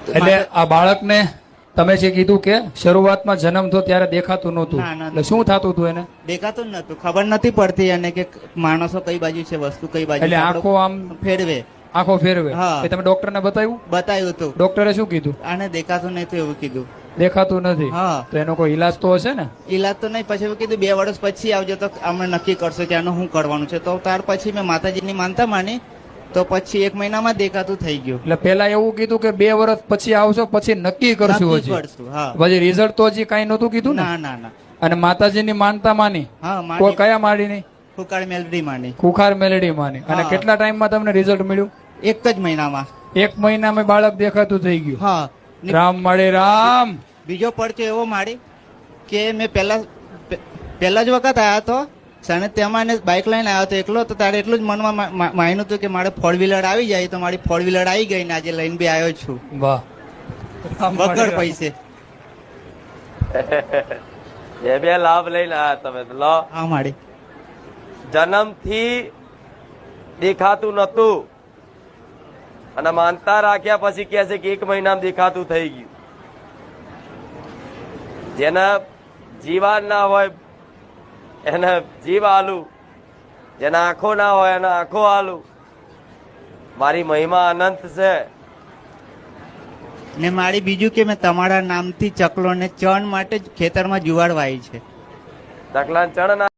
એટલે આ બાળકને તમે જે કીધું કે શરૂઆતમાં જન્મ થયો ત્યારે દેખાતું નહોતું, એટલે શું થતું હતું એને? દેખાતું જ નતું, ખબર નથી પડતી અને કે માણસો કઈ બાજુ છે, વસ્તુ કઈ બાજુ એટલે છે. આંખો આમ ફેરવે, આંખો ફેરવે. હા. એ તમે ડોક્ટરને બતાવ્યું? બતાવ્યું હતું. ડોક્ટરે શું કીધું? આને દેખાતું નહીં તો એવું કીધું. દેખાતું નથી. હા. તો એનો કોઈ ઈલાજ તો હશે ને? ઈલાજ તો નહીં, પછી એવું કીધું 2 વર્ષ પછી આવજો તો અમે નક્કી કરશો કે આનું શું કરવાનું છે. તો ત્યાર પછી મેં માતાજીની માનતા માની, તો પછી 1 મહિનામાં દેખાતું થઈ ગયું. એટલે પેલા એવું કીધું કે 2 વર્ષ પછી આવશો પછી નક્કી કરશું. નક્કી હજી કરશું. હા. પછી રિઝલ્ટ તો હજી કઈ નતું કીધું ને? ના ના ના. અને માતાજીની માનતા માની? હા, કોઈ માની. કયા માડીની? ફુકાળ મેલડી માની. ખુખાર મેલડી માની. અને હા. કેટલા ટાઈમમાં તમને રિઝલ્ટ મળ્યું? 1 જ મહિનામાં. 1 મહિનામાં બાળક દેખાતું થઈ ગયું. હા. રામ મળે રામ. બીજો પડચો એવો મારી કે મેં પહેલા જ વખત આવ્યો હતો અને તેમાં એને બાઇક લઈને આવ્યો હતો એકલો, તો તારે એટલું જ મનમાં માન્યું હતું કે મારે 4 વ્હીલર આવી જાય, તો મારી 4 વ્હીલર આવી ગઈ ને આજે લઈને બી આવ્યો છું. વાહ. વગર પૈસે. એ બે લાભ લઈને આયા તમે તો. લો, હા માડી. જન્મથી દેખાતું નતું અને માનતા રાખ્યા પછી કહે છે કે 1 મહિનામાં દેખાતું થઈ ગયું. જેના જીવાન ના હોય એને જીવ આલુ, જેના આંખો ના હોય એના આંખો આલુ. મારી મહિમા અનંત છે. ને મારી બીજું કે મેં તમારા નામથી ચકલો ને ચણ માટે જ ખેતરમાં જુવાર વાવી છે. ચકલા ચણ ના